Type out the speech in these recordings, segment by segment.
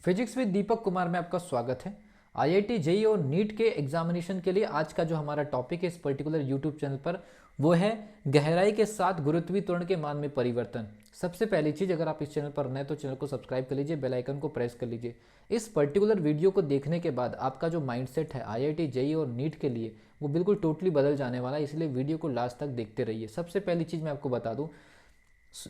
Physics with Deepak Kumar में आपका स्वागत है। आईआईटी जेईई और नीट के एग्जामिनेशन के लिए आज का जो हमारा टॉपिक है इस पर्टिकुलर यूट्यूब चैनल पर वो है गहराई के साथ गुरुत्वीय त्वरण के मान में परिवर्तन। सबसे पहली चीज, अगर आप इस चैनल पर नए तो चैनल को सब्सक्राइब कर लीजिए, बेल आइकन को प्रेस कर लीजिए। इस पर्टिकुलर वीडियो को देखने के बाद आपका जो माइंडसेट है आईआईटी जेईई और नीट के लिए वो बिल्कुल टोटली बदल जाने वाला है, इसलिए वीडियो को लास्ट तक देखते रहिए। सबसे पहली चीज मैं आपको बता दूं,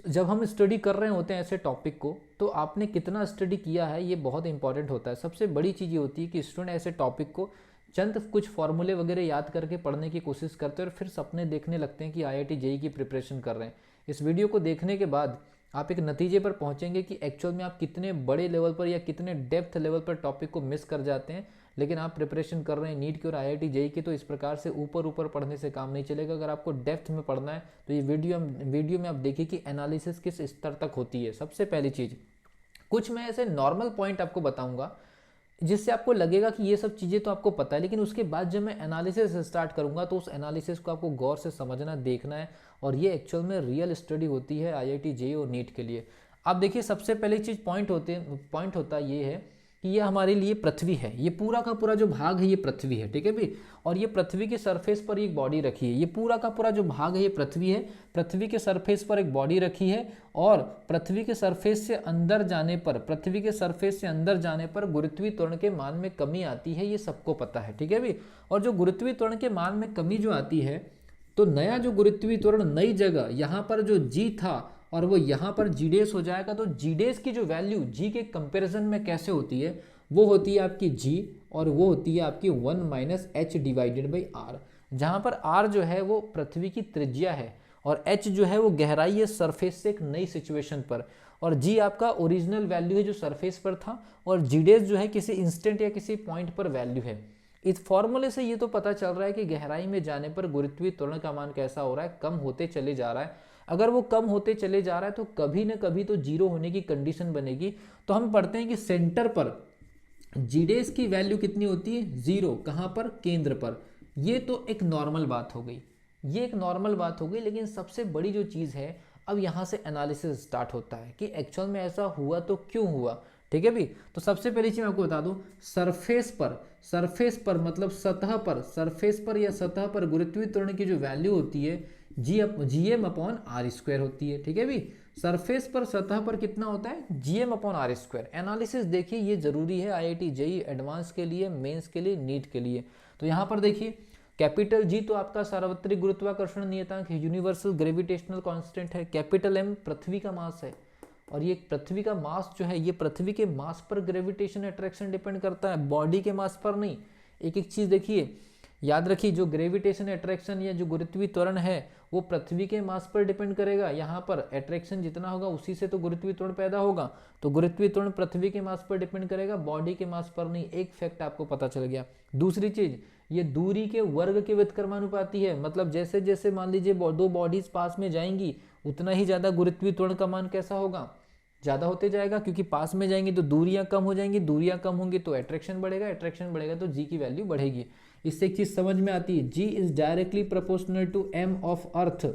जब हम स्टडी कर रहे होते हैं ऐसे टॉपिक को तो आपने कितना स्टडी किया है ये बहुत इंपॉर्टेंट होता है। सबसे बड़ी चीज़ ये होती है कि स्टूडेंट ऐसे टॉपिक को चंद कुछ फॉर्मूले वगैरह याद करके पढ़ने की कोशिश करते हैं और फिर सपने देखने लगते हैं कि आईआईटी जेईई की प्रिपरेशन कर रहे हैं। इस वीडियो को देखने के बाद आप एक नतीजे पर पहुंचेंगे कि एक्चुअल में आप कितने बड़े लेवल पर या कितने डेप्थ लेवल पर टॉपिक को मिस कर जाते हैं। लेकिन आप प्रिपरेशन कर रहे हैं नीट की और आईआईटी जेईई की, तो इस प्रकार से ऊपर ऊपर पढ़ने से काम नहीं चलेगा। अगर आपको डेप्थ में पढ़ना है तो ये वीडियो में आप देखिए कि एनालिसिस किस स्तर तक होती है। सबसे पहली चीज़, कुछ मैं ऐसे नॉर्मल पॉइंट आपको बताऊंगा जिससे आपको लगेगा कि ये सब चीज़ें तो आपको पता है, लेकिन उसके बाद जब मैं एनालिसिस स्टार्ट करूंगा तो उस एनालिसिस को आपको गौर से समझना, देखना है, और ये एक्चुअल में रियल स्टडी होती है आईआईटी जेईई और नीट के लिए। आप देखिए, सबसे पहली चीज़ पॉइंट होता ये है कि ये हमारे लिए पृथ्वी है। ये पूरा का पूरा जो भाग है ये पृथ्वी है, ठीक है भी। और ये पृथ्वी के सरफेस पर एक बॉडी रखी है। ये पूरा का पूरा जो भाग है ये पृथ्वी है। पृथ्वी के सरफेस पर एक बॉडी रखी है और पृथ्वी के सरफेस से अंदर जाने पर गुरुत्वीय त्वरण के मान में कमी आती है, ये सबको पता है, ठीक है भी। और जो गुरुत्वीय त्वरण के मान में कमी जो आती है, तो नया जो गुरुत्वीय त्वरण नई जगह यहाँ पर जो जी था और वो यहाँ पर जी डेस हो जाएगा। तो जी डेस की जो वैल्यू जी के कंपैरिजन में कैसे होती है, वो होती है आपकी जी और वो होती है आपकी 1 minus H divided by R, जहाँ पर आर जो है वो पृथ्वी की त्रिज्या है और एच जो है वो गहराई है सरफेस से एक नई सिचुएशन पर, और जी आपका ओरिजिनल वैल्यू है जो सरफेस पर था, और जी डेस जो है किसी इंस्टेंट या किसी पॉइंट पर वैल्यू है। इस फॉर्मूले से ये तो पता चल रहा है कि गहराई में जाने पर गुरुत्वीय त्वरण का मान कैसा हो रहा है, कम होते चले जा रहा है। अगर वो कम होते चले जा रहा है तो कभी ना कभी तो जीरो होने की कंडीशन बनेगी। तो हम पढ़ते हैं कि सेंटर पर जीडेस की वैल्यू कितनी होती है, जीरो। कहाँ पर, केंद्र पर। ये तो एक नॉर्मल बात हो गई, लेकिन सबसे बड़ी जो चीज़ है, अब यहाँ से एनालिसिस स्टार्ट होता है कि एक्चुअल में ऐसा हुआ तो क्यों हुआ, ठीक है भी। तो सबसे पहली चीज मैं आपको बता दूं, सरफेस पर मतलब सतह पर, सरफेस पर या सतह पर गुरुत्वीय त्वरण की जो वैल्यू होती है G M upon R square होती है, ठीक है भी। सरफेस पर, सतह पर कितना होता है, G M upon R square. Analysis देखिए, ये जरूरी है आईआईटी जेईई एडवांस के लिए, मेंस के लिए, नीट के लिए। तो यहाँ पर देखिए, कैपिटल जी तो आपका सार्वत्रिक गुरुत्वाकर्षण नियतांक है, यूनिवर्सल ग्रेविटेशनल कांस्टेंट है। कैपिटल एम पृथ्वी का मास है, और ये पृथ्वी का मास जो है ये पृथ्वी के मास पर ग्रेविटेशन अट्रैक्शन डिपेंड करता है, बॉडी के मास पर नहीं। एक एक चीज देखिए, याद रखिए, जो ग्रेविटेशन अट्रैक्शन या जो गुरुत्वीय त्वरण है वो पृथ्वी के मास पर डिपेंड करेगा। यहाँ पर अट्रैक्शन जितना होगा उसी से तो गुरुत्वीय त्वरण पैदा होगा। तो गुरुत्वीय त्वरण पृथ्वी के मास पर डिपेंड करेगा, बॉडी के मास पर नहीं। एक फैक्ट आपको पता चल गया। दूसरी चीज, ये दूरी के वर्ग के व्युत्क्रमानुपाती है। मतलब जैसे जैसे मान लीजिए दो बॉडीज पास में जाएंगी उतना ही ज्यादा गुरुत्वीय त्वरण का मान कैसा होगा, ज्यादा होते जाएगा, क्योंकि पास में जाएंगी तो दूरियां कम हो जाएंगी, दूरियां कम होंगी तो अट्रैक्शन बढ़ेगा तो जी की वैल्यू बढ़ेगी। इससे एक चीज समझ में आती है, G is directly proportional to M of earth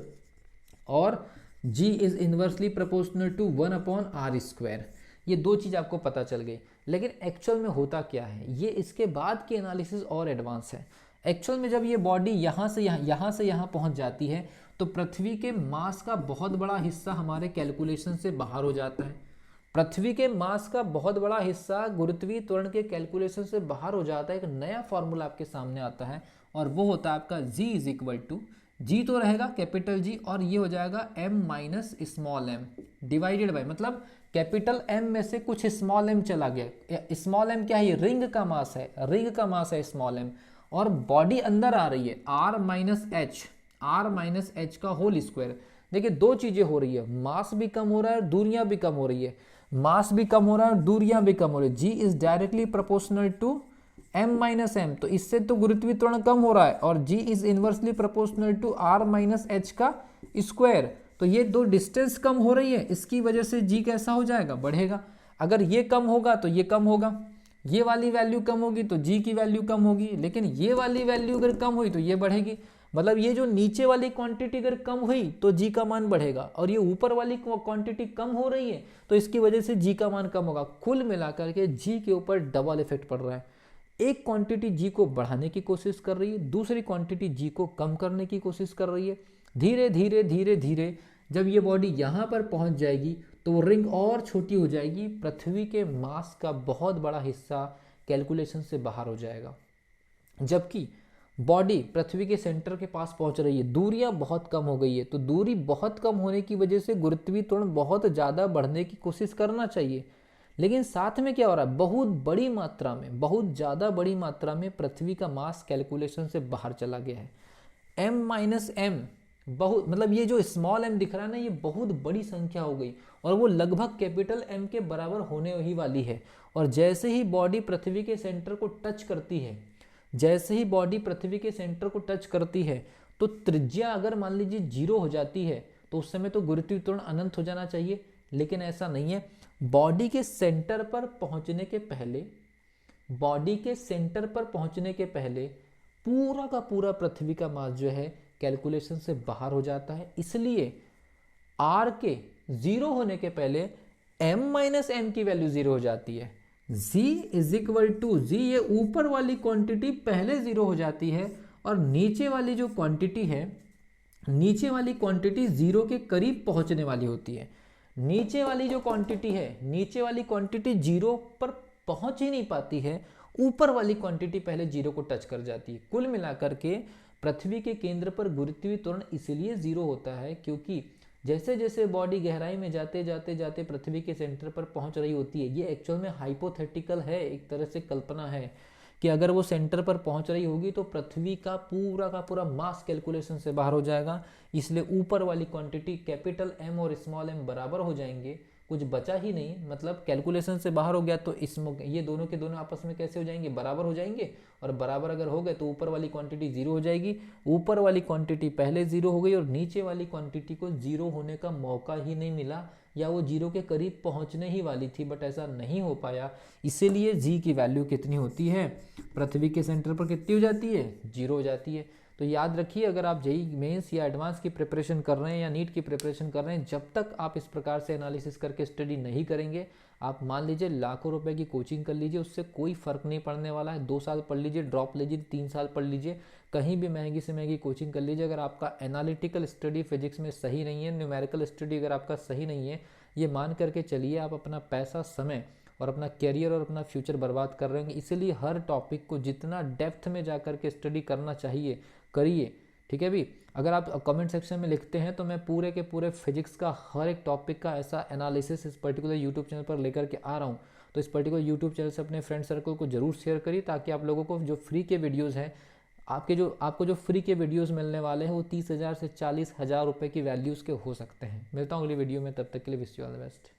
और G is inversely proportional to 1 upon R square. ये दो चीज आपको पता चल गई। लेकिन एक्चुअल में होता क्या है, ये इसके बाद की एनालिसिस और एडवांस है। एक्चुअल में जब ये बॉडी यहाँ से यहाँ पहुंच जाती है तो पृथ्वी के मास का बहुत बड़ा हिस्सा हमारे कैलकुलेशन से बाहर हो जाता है। पृथ्वी के मास का बहुत बड़ा हिस्सा गुरुत्वीय त्वरण के कैलकुलेशन से बाहर हो जाता है। एक नया फॉर्मूला आपके सामने आता है और वो होता है आपका g इज इक्वल टू, जी तो रहेगा कैपिटल जी और ये हो जाएगा m minus small m divided by, मतलब कैपिटल M में से कुछ स्मॉल m चला गया। स्मॉल m क्या है, ये रिंग का मास है स्मॉल m, और बॉडी अंदर आ रही है r माइनस एच का होल स्क्वायर। देखिए दो चीजें हो रही है, मास भी कम हो रहा है, दूरियां भी कम हो रही है। दूरियां भी कम हो रही है। G is directly proportional to m minus M, तो इससे तो गुरुत्वीय त्वरण कम हो रहा है, और G is inversely proportional to r minus H का स्क्वायर। तो ये दो डिस्टेंस कम हो रही है, इसकी वजह से जी कैसा हो जाएगा, बढ़ेगा। अगर ये कम होगा तो ये कम होगा, ये वाली वैल्यू कम होगी तो जी की वैल्यू कम होगी, लेकिन ये वाली वैल्यू अगर कम हुई तो ये बढ़ेगी। मतलब ये जो नीचे वाली क्वांटिटी अगर कम हुई तो जी का मान बढ़ेगा, और ये ऊपर वाली क्वांटिटी कम हो रही है तो इसकी वजह से जी का मान कम होगा। कुल मिलाकर के जी के ऊपर डबल इफेक्ट पड़ रहा है। एक क्वांटिटी जी को बढ़ाने की कोशिश कर रही है, दूसरी क्वांटिटी जी को कम करने की कोशिश कर रही है। धीरे धीरे धीरे धीरे जब ये बॉडी यहाँ पर पहुँच जाएगी तो वो रिंग और छोटी हो जाएगी, पृथ्वी के मास का बहुत बड़ा हिस्सा कैलकुलेशन से बाहर हो जाएगा। जबकि बॉडी पृथ्वी के सेंटर के पास पहुंच रही है, दूरियां बहुत कम हो गई है, तो दूरी बहुत कम होने की वजह से गुरुत्वीय त्वरण बहुत ज़्यादा बढ़ने की कोशिश करना चाहिए। लेकिन साथ में क्या हो रहा है, बहुत बड़ी मात्रा में, बहुत ज़्यादा बड़ी मात्रा में पृथ्वी का मास कैलकुलेशन से बाहर चला गया है। m-m बहुत, मतलब ये जो स्मॉल m दिख रहा है ना, ये बहुत बड़ी संख्या हो गई और वो लगभग कैपिटल M के बराबर होने ही वाली है। और जैसे ही बॉडी पृथ्वी के सेंटर को टच करती है, जैसे ही बॉडी पृथ्वी के सेंटर को टच करती है तो त्रिज्या अगर मान लीजिए 0 हो जाती है तो उस समय तो गुरुत्वीय त्वरण अनंत हो जाना चाहिए, लेकिन ऐसा नहीं है। बॉडी के सेंटर पर पहुंचने के पहले, बॉडी के सेंटर पर पहुंचने के पहले पूरा का पूरा पृथ्वी का मास जो है कैलकुलेशन से बाहर हो जाता है। इसलिए r के 0 होने के पहले m-m की वैल्यू 0 हो जाती है। z इज इक्वल टू जी, ये ऊपर वाली क्वांटिटी पहले 0 हो जाती है और नीचे वाली जो क्वांटिटी है, नीचे वाली क्वांटिटी 0 के करीब पहुंचने वाली होती है। नीचे वाली जो क्वांटिटी है, नीचे वाली क्वांटिटी 0 पर पहुंच ही नहीं पाती है, ऊपर वाली क्वांटिटी पहले 0 को टच कर जाती है। कुल मिलाकर के पृथ्वी के केंद्र पर गुरुत्वीय त्वरण इसलिए 0 होता है क्योंकि जैसे जैसे बॉडी गहराई में जाते जाते जाते पृथ्वी के सेंटर पर पहुंच रही होती है, ये एक्चुअल में हाइपोथेटिकल है, एक तरह से कल्पना है कि अगर वो सेंटर पर पहुंच रही होगी तो पृथ्वी का पूरा मास कैलकुलेशन से बाहर हो जाएगा। इसलिए ऊपर वाली क्वांटिटी कैपिटल M और स्मॉल m बराबर हो जाएंगे, कुछ बचा ही नहीं, मतलब कैलकुलेशन से बाहर हो गया तो ये दोनों के दोनों आपस में कैसे हो जाएंगे, बराबर हो जाएंगे। और बराबर अगर हो गए तो ऊपर वाली क्वांटिटी 0 हो जाएगी, ऊपर वाली क्वांटिटी पहले 0 हो गई और नीचे वाली क्वांटिटी को 0 होने का मौका ही नहीं मिला, या वो 0 के करीब पहुंचने ही वाली थी बट ऐसा नहीं हो पाया। इसीलिए जी की वैल्यू कितनी होती है, पृथ्वी के सेंटर पर कितनी हो जाती है, 0 हो जाती है। तो याद रखिए, अगर आप जेईई मेंस या एडवांस की प्रिपरेशन कर रहे हैं या नीट की प्रिपरेशन कर रहे हैं, जब तक आप इस प्रकार से एनालिसिस करके स्टडी नहीं करेंगे, आप मान लीजिए लाखों रुपए की कोचिंग कर लीजिए, उससे कोई फर्क नहीं पड़ने वाला है। 2 साल पढ़ लीजिए, ड्रॉप लीजिए, 3 साल पढ़ लीजिए, कहीं भी महंगी से महंगी कोचिंग कर लीजिए, अगर आपका एनालिटिकल स्टडी फिजिक्स में सही नहीं है, न्यूमेरिकल स्टडी अगर आपका सही नहीं है, ये मान करके चलिए आप अपना पैसा, समय और अपना कैरियर और अपना फ्यूचर बर्बाद कर रहे हैं। इसीलिए हर टॉपिक को जितना डेप्थ में जा कर के स्टडी करना चाहिए करिए, ठीक है भी। अगर आप कमेंट सेक्शन में लिखते हैं तो मैं पूरे के पूरे फिजिक्स का हर एक टॉपिक का ऐसा एनालिसिस इस पर्टिकुलर यूट्यूब चैनल पर लेकर के आ रहा हूँ। तो इस पर्टिकुलर यूट्यूब चैनल से अपने फ्रेंड सर्कल को जरूर शेयर करिए, ताकि आप लोगों को जो फ्री के वीडियोज़ हैं, आपको जो फ्री के वीडियोस मिलने वाले हैं वो 30,000 से 40,000 रुपये की वैल्यूज़ के हो सकते हैं। मिलता हूँ अगली वीडियो में, तब तक के लिए wish you all the best.